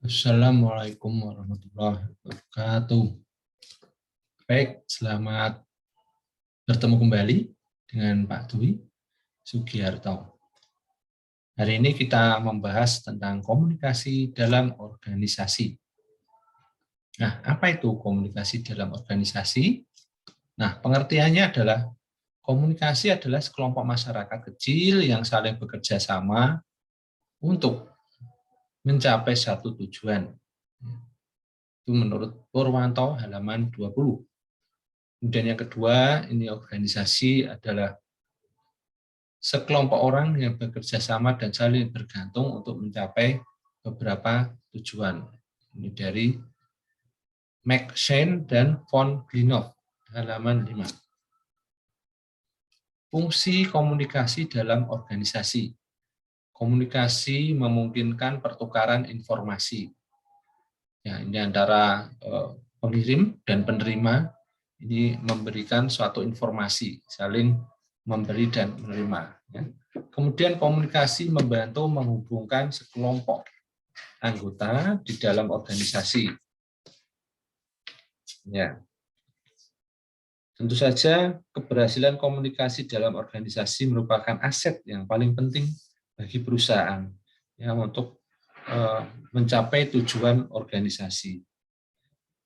Assalamualaikum warahmatullahi wabarakatuh. Baik, selamat bertemu kembali dengan Pak Dwi Sugiarto. Hari ini kita membahas tentang komunikasi dalam organisasi. Nah, apa itu komunikasi dalam organisasi? Nah, pengertiannya adalah komunikasi adalah sekelompok masyarakat kecil yang saling bekerja sama untuk mencapai satu tujuan. Itu menurut Purwanto halaman 20. Kemudian yang kedua, ini organisasi adalah sekelompok orang yang bekerja sama dan saling bergantung untuk mencapai beberapa tujuan. Ini dari McShane dan von Glinow, halaman 5. Fungsi komunikasi dalam organisasi. Komunikasi memungkinkan pertukaran informasi. Ya, ini antara pengirim dan penerima, ini memberikan suatu informasi, saling memberi dan menerima. Ya. Kemudian komunikasi membantu menghubungkan sekelompok anggota di dalam organisasi. Ya. Tentu saja keberhasilan komunikasi dalam organisasi merupakan aset yang paling penting bagi perusahaan ya, untuk mencapai tujuan organisasi.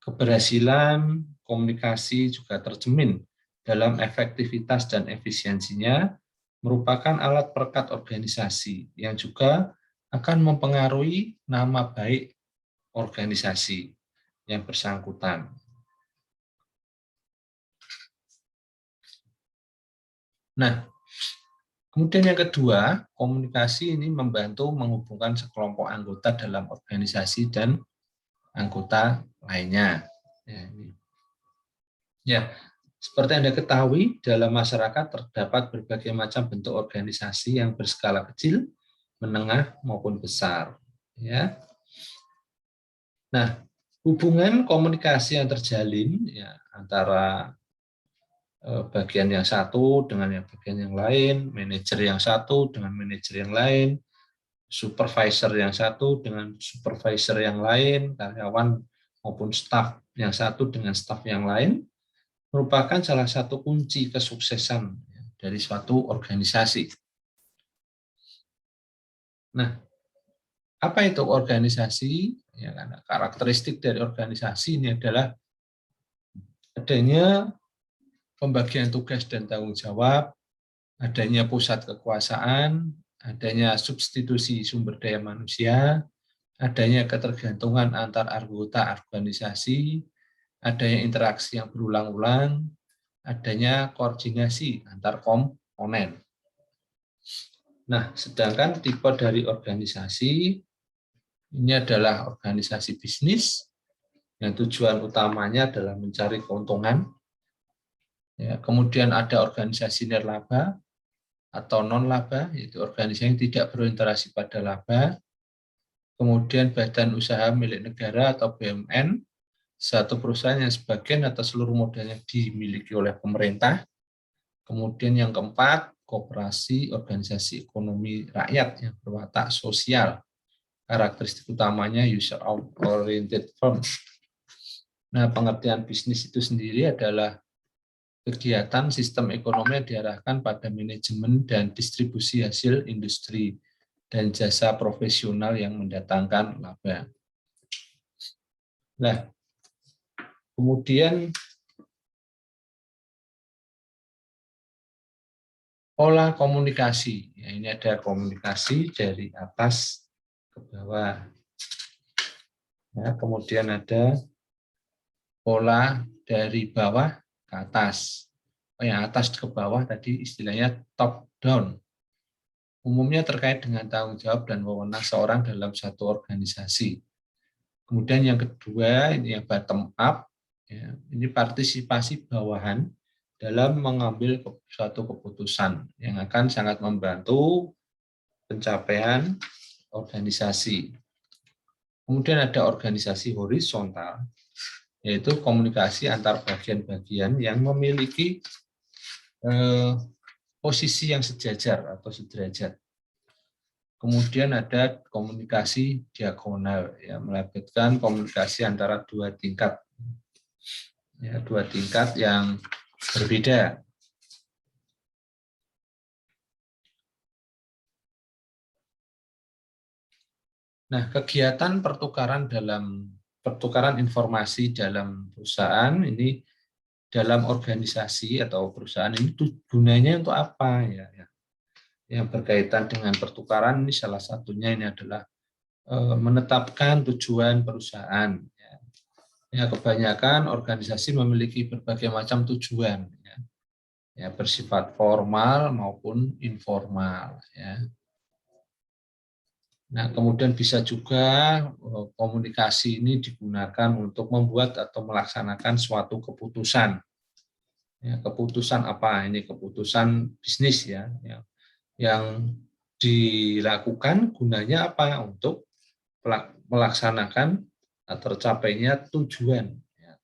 Keberhasilan komunikasi juga tercermin dalam efektivitas dan efisiensinya, merupakan alat perekat organisasi yang juga akan mempengaruhi nama baik organisasi yang bersangkutan. Nah, kemudian yang kedua, komunikasi ini membantu menghubungkan sekelompok anggota dalam organisasi dan anggota lainnya. Ya, seperti Anda ketahui, dalam masyarakat terdapat berbagai macam bentuk organisasi yang berskala kecil, menengah maupun besar. Ya. Nah, hubungan komunikasi yang terjalin ya, antara bagian yang satu dengan yang bagian yang lain, manajer yang satu dengan manajer yang lain, supervisor yang satu dengan supervisor yang lain, karyawan maupun staf yang satu dengan staf yang lain, merupakan salah satu kunci kesuksesan dari suatu organisasi. Nah, apa itu organisasi? Ya, karena karakteristik dari organisasi ini adalah adanya pembagian tugas dan tanggung jawab, adanya pusat kekuasaan, adanya substitusi sumber daya manusia, adanya ketergantungan antar anggota organisasi, adanya interaksi yang berulang-ulang, adanya koordinasi antar komponen. Nah, sedangkan tipe dari organisasi ini adalah organisasi bisnis yang tujuan utamanya adalah mencari keuntungan. Ya, kemudian ada organisasi nirlaba atau non-laba, yaitu organisasi yang tidak berorientasi pada laba. Kemudian badan usaha milik negara atau BUMN, satu perusahaan yang sebagian atau seluruh modalnya dimiliki oleh pemerintah. Kemudian yang keempat, koperasi organisasi ekonomi rakyat yang berwatak sosial. Karakteristik utamanya user-oriented firm. Nah, pengertian bisnis itu sendiri adalah kegiatan sistem ekonomi yang diarahkan pada manajemen dan distribusi hasil industri dan jasa profesional yang mendatangkan laba. Nah, kemudian pola komunikasi. Ya, ini ada komunikasi dari atas ke bawah. Ya, kemudian ada pola dari bawah ke atas. Yang atas ke bawah tadi istilahnya top down. Umumnya terkait dengan tanggung jawab dan wewenang seorang dalam satu organisasi. Kemudian yang kedua, ini yang bottom up, ya, ini partisipasi bawahan dalam mengambil suatu keputusan yang akan sangat membantu pencapaian organisasi. Kemudian ada organisasi horizontal, yaitu komunikasi antar bagian-bagian yang memiliki posisi yang sejajar atau sederajat. Kemudian ada komunikasi diagonal, ya, melibatkan komunikasi antara dua tingkat, ya, dua tingkat yang berbeda. Nah, kegiatan pertukaran informasi dalam perusahaan ini, dalam organisasi atau perusahaan ini gunanya untuk apa, ya? Yang berkaitan dengan pertukaran ini salah satunya ini adalah menetapkan tujuan perusahaan. Ya, kebanyakan organisasi memiliki berbagai macam tujuan, ya, bersifat formal maupun informal. Ya. Nah, kemudian bisa juga komunikasi ini digunakan untuk membuat atau melaksanakan suatu keputusan. Ya, keputusan apa? Ini keputusan bisnis, ya, yang dilakukan gunanya apa? Untuk melaksanakan tercapainya tujuan, ya,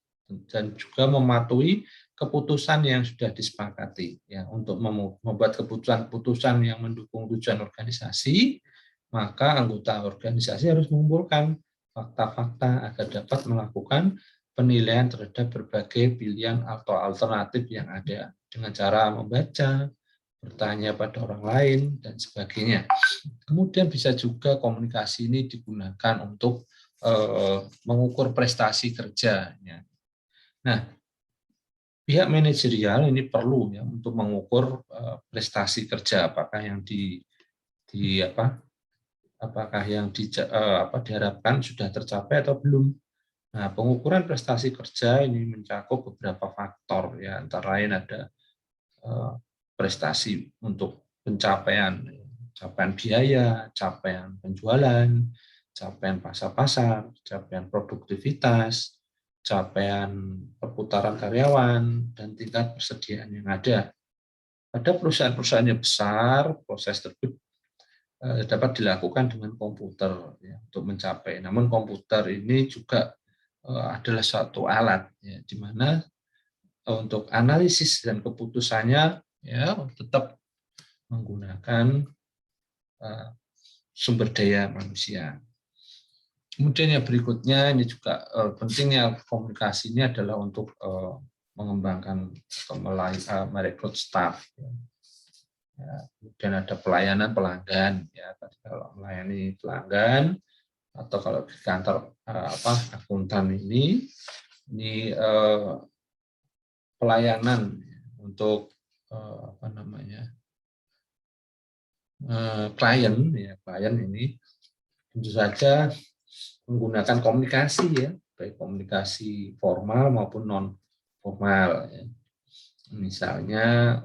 dan juga mematuhi keputusan yang sudah disepakati, ya, untuk membuat keputusan-keputusan yang mendukung tujuan organisasi. Maka anggota organisasi harus mengumpulkan fakta-fakta agar dapat melakukan penilaian terhadap berbagai pilihan atau alternatif yang ada dengan cara membaca, bertanya pada orang lain, dan sebagainya. Kemudian bisa juga komunikasi ini digunakan untuk mengukur prestasi kerja. Nah, pihak manajerial ini perlu, ya, untuk mengukur prestasi kerja, apakah yang diharapkan sudah tercapai atau belum. Nah, pengukuran prestasi kerja ini mencakup beberapa faktor, ya, antara lain ada prestasi untuk capaian biaya, capaian penjualan, capaian pasar, capaian produktivitas, capaian perputaran karyawan, dan tingkat persediaan yang ada. Pada perusahaan-perusahaan yang besar, proses tersebut dapat dilakukan dengan komputer, ya, untuk mencapai. Namun komputer ini juga adalah suatu alat, ya, di mana untuk analisis dan keputusannya, ya, tetap menggunakan sumber daya manusia. Kemudian yang berikutnya ini juga pentingnya komunikasi ini adalah untuk mengembangkan atau merekrut staff. Ya, kemudian ada pelayanan pelanggan, ya, kalau melayani pelanggan, atau kalau di kantor akuntan ini pelayanan untuk klien, ya, klien ini tentu saja menggunakan komunikasi, ya, baik komunikasi formal maupun non formal, ya. Misalnya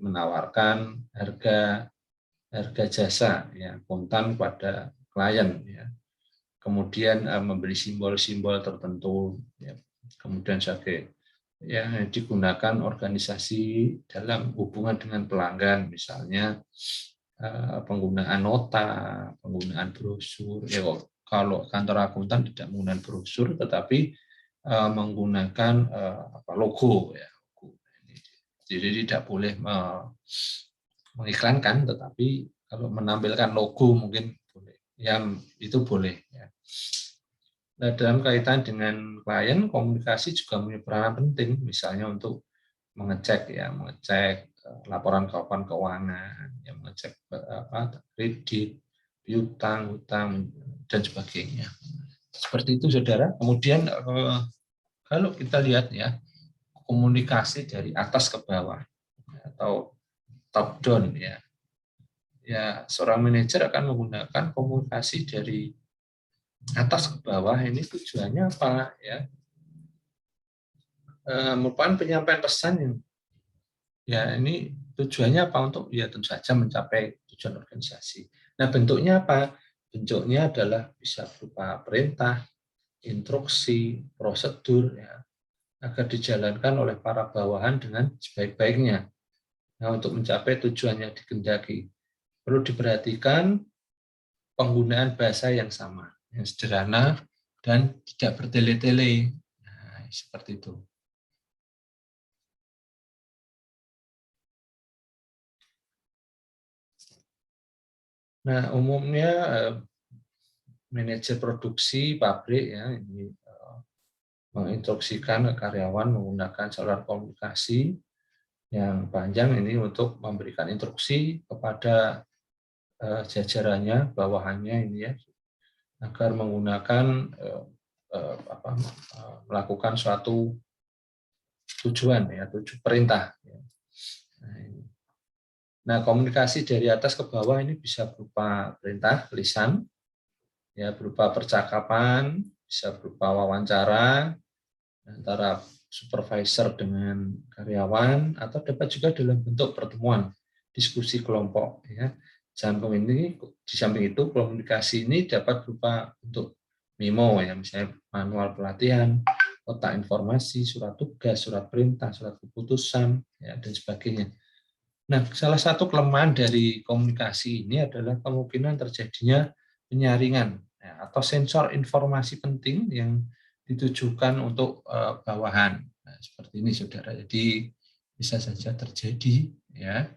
menawarkan harga jasa, ya, akuntan pada klien, ya. Kemudian memberi simbol-simbol tertentu, ya. Kemudian sebagai yang digunakan organisasi dalam hubungan dengan pelanggan, misalnya penggunaan nota, penggunaan brosur. Ya, kalau kantor akuntan tidak menggunakan brosur, tetapi menggunakan logo, ya. Jadi tidak boleh mengiklankan, tetapi kalau menampilkan logo mungkin boleh. Ya, itu boleh. Ya. Nah, dalam kaitan dengan klien, komunikasi juga punya peranan penting, misalnya untuk mengecek laporan keuangan, ya, mengecek kredit, piutang, hutang, dan sebagainya. Seperti itu, saudara. Kemudian kalau kita lihat, ya, komunikasi dari atas ke bawah atau top down, ya. Ya, seorang manajer akan menggunakan komunikasi dari atas ke bawah. Ini tujuannya apa, ya? Merupakan penyampaian pesan yang, ya, ini tujuannya apa, untuk, ya, tentu saja mencapai tujuan organisasi. Nah, bentuknya apa? Bentuknya adalah bisa berupa perintah, instruksi, prosedur, ya, agar dijalankan oleh para bawahan dengan sebaik-baiknya. Nah, untuk mencapai tujuan yang dikehendaki, perlu diperhatikan penggunaan bahasa yang sama, yang sederhana dan tidak bertele-tele. Nah, seperti itu. Nah, umumnya manajer produksi pabrik ya ini menginstruksikan ke karyawan menggunakan saluran komunikasi yang panjang ini untuk memberikan instruksi kepada jajarannya, bawahannya ini ya, agar menggunakan melakukan suatu tujuan ya, perintah. Nah, komunikasi dari atas ke bawah ini bisa berupa perintah lisan, ya berupa percakapan, bisa berupa wawancara antara supervisor dengan karyawan, atau dapat juga dalam bentuk pertemuan diskusi kelompok. Ya. Di samping itu komunikasi ini dapat berupa bentuk memo, ya misalnya manual pelatihan, kotak informasi, surat tugas, surat perintah, surat keputusan, ya, dan sebagainya. Nah, salah satu kelemahan dari komunikasi ini adalah kemungkinan terjadinya penyaringan ya, atau sensor informasi penting yang ditujukan untuk bawahan. Nah, seperti ini, saudara. Jadi bisa saja terjadi ya